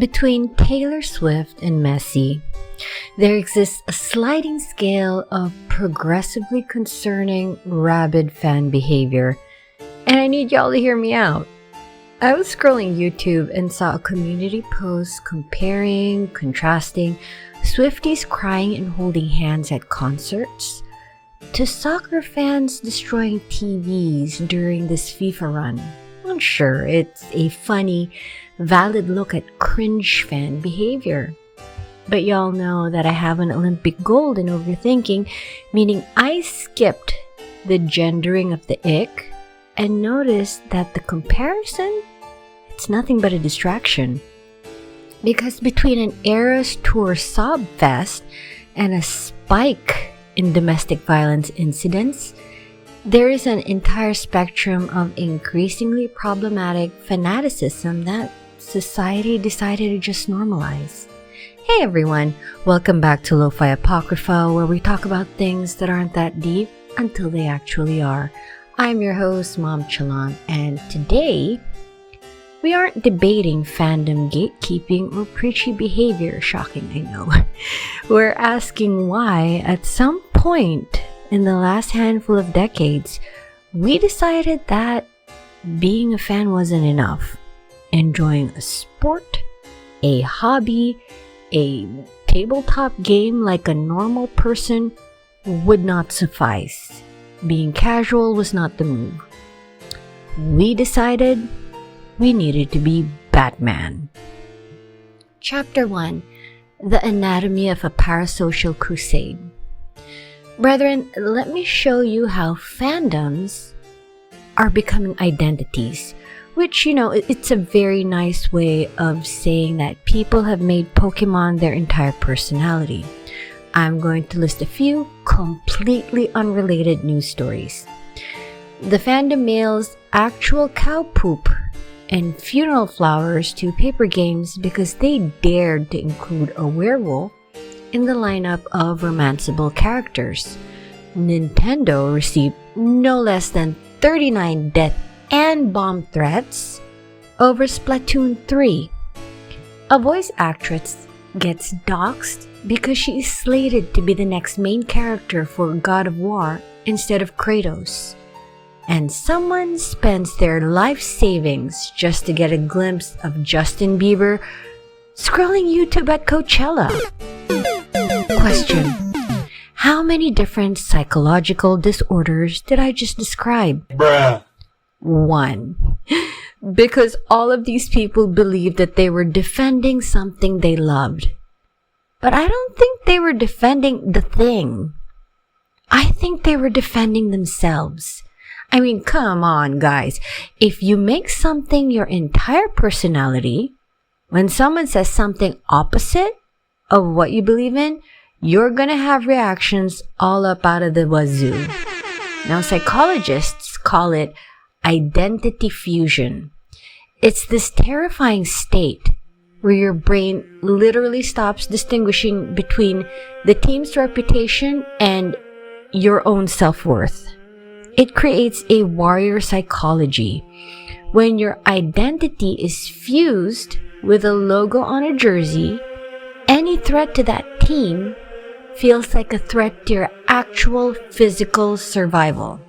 Between Taylor Swift and Messi, there exists a sliding scale of progressively concerning, rabid fan behavior, and I need y'all to hear me out. I was scrolling YouTube and saw a community post comparing, contrasting Swifties crying and holding hands at concerts to soccer fans destroying TVs during this FIFA run. Well, sure, it's a funny, valid look at cringe fan behavior. But y'all know that I have an Olympic gold in overthinking, meaning I skipped the gendering of the ick and noticed that the comparison, it's nothing but a distraction. Because between an Eras Tour sob fest and a spike in domestic violence incidents, there is an entire spectrum of increasingly problematic fanaticism that society decided to just normalize. Hey everyone, welcome back to Lo-Fi Apocrypha, where we talk about things that aren't that deep until they actually are. I'm your host, Mom Chalant, and today we aren't debating fandom gatekeeping or preachy behavior. Shocking, I know. We're asking why, at some point in the last handful of decades, we decided that being a fan wasn't enough. Enjoying a sport, a hobby, a tabletop game like a normal person would not suffice. Being casual was not the move. We decided we needed to be Batman. Chapter 1: The Anatomy of a Parasocial Crusade. Brethren, let me show you how fandoms are becoming identities, which, it's a very nice way of saying that people have made Pokemon their entire personality. I'm going to list a few completely unrelated news stories. The fandom mails actual cow poop and funeral flowers to paper games because they dared to include a werewolf in the lineup of romanceable characters. Nintendo received no less than 39 death and bomb threats over Splatoon 3. A voice actress gets doxxed because she is slated to be the next main character for God of War instead of Kratos. And someone spends their life savings just to get a glimpse of Justin Bieber scrolling YouTube at Coachella. Question: how many different psychological disorders did I just describe? Bruh. 1. Because all of these people believed that they were defending something they loved. But I don't think they were defending the thing. I think they were defending themselves. I mean, come on, guys. If you make something your entire personality, when someone says something opposite of what you believe in, you're gonna have reactions all up out of the wazoo. Now, psychologists call it identity fusion. It's this terrifying state where your brain literally stops distinguishing between the team's reputation and your own self-worth. It creates a warrior psychology. When your identity is fused with a logo on a jersey, any threat to that team feels like a threat to your actual physical survival.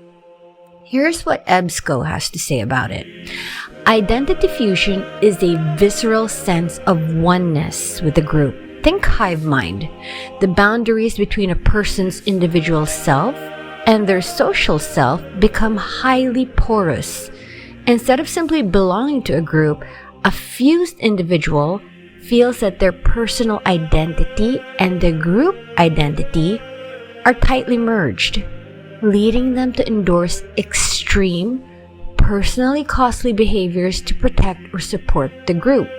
Here's what EBSCO has to say about it. Identity fusion is a visceral sense of oneness with the group. Think hive mind. The boundaries between a person's individual self and their social self become highly porous. Instead of simply belonging to a group, a fused individual feels that their personal identity and the group identity are tightly merged, leading them to endorse extreme, personally costly behaviors to protect or support the group.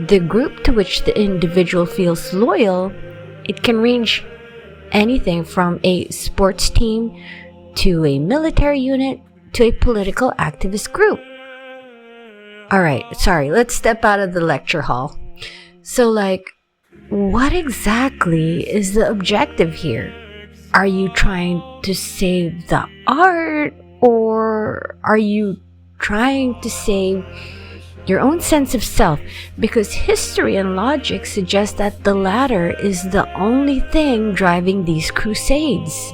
The group to which the individual feels loyal, it can range anything from a sports team to a military unit to a political activist group. Alright, sorry, let's step out of the lecture hall. So, what exactly is the objective here? Are you trying to save the art, or are you trying to save your own sense of self, because history and logic suggest that the latter is the only thing driving these crusades.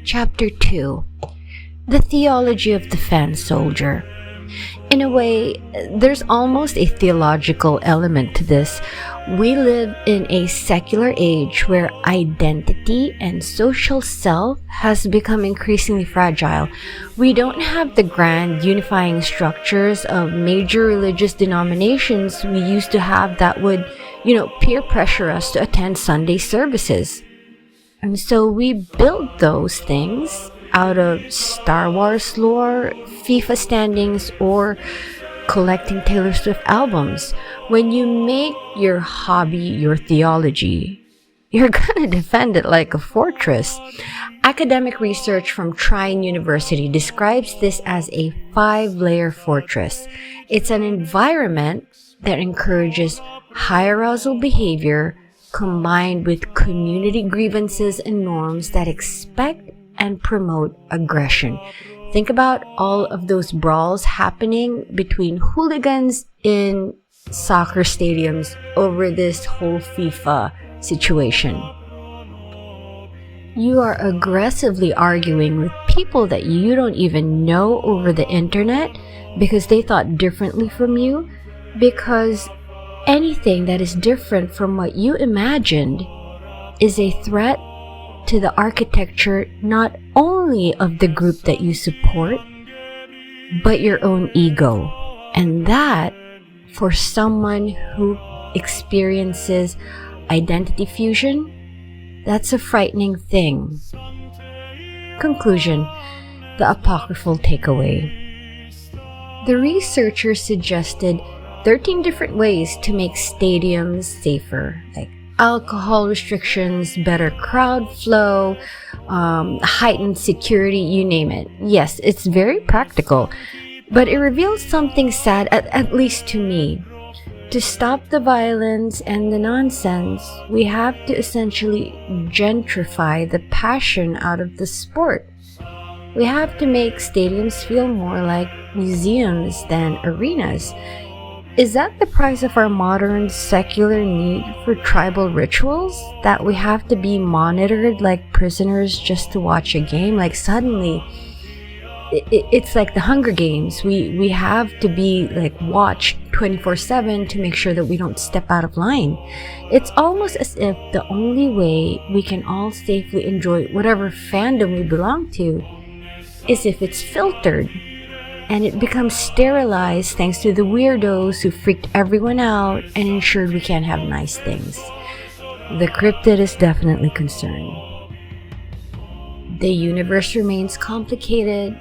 Chapter 2. The Theology of the Fan Soldier. In a way, there's almost a theological element to this. We live in a secular age where identity and social self has become increasingly fragile. We don't have the grand unifying structures of major religious denominations we used to have that would, peer pressure us to attend Sunday services. And so we build those things out of Star Wars lore, FIFA standings, or collecting Taylor Swift albums. When you make your hobby your theology, you're gonna defend it like a fortress. Academic research from Trine University describes this as a 5-layer fortress. It's an environment that encourages high arousal behavior combined with community grievances and norms that expect and promote aggression. Think about all of those brawls happening between hooligans in soccer stadiums over this whole FIFA situation. You are aggressively arguing with people that you don't even know over the internet because they thought differently from you, because anything that is different from what you imagined is a threat to the architecture not only of the group that you support, but your own ego. And that, for someone who experiences identity fusion, that's a frightening thing. Conclusion: the apocryphal takeaway. The researchers suggested 13 different ways to make stadiums safer, like alcohol restrictions, better crowd flow, heightened security, you name it. Yes, it's very practical, but it reveals something sad, at least to me. To stop the violence and the nonsense, we have to essentially gentrify the passion out of the sport. We have to make stadiums feel more like museums than arenas. Is that the price of our modern secular need for tribal rituals? That we have to be monitored like prisoners just to watch a game? Like suddenly, it's like the Hunger Games. We have to be like watched 24/7 to make sure that we don't step out of line. It's almost as if the only way we can all safely enjoy whatever fandom we belong to is if it's filtered. And it becomes sterilized thanks to the weirdos who freaked everyone out and ensured we can't have nice things. The cryptid is definitely concerned. The universe remains complicated,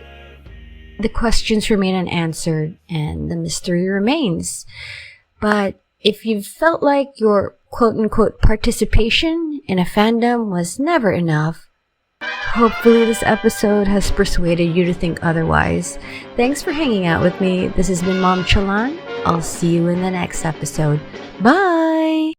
the questions remain unanswered, and the mystery remains. But if you've felt like your quote-unquote participation in a fandom was never enough, hopefully this episode has persuaded you to think otherwise. Thanks for hanging out with me. This has been Mom Chalan. I'll see you in the next episode. Bye!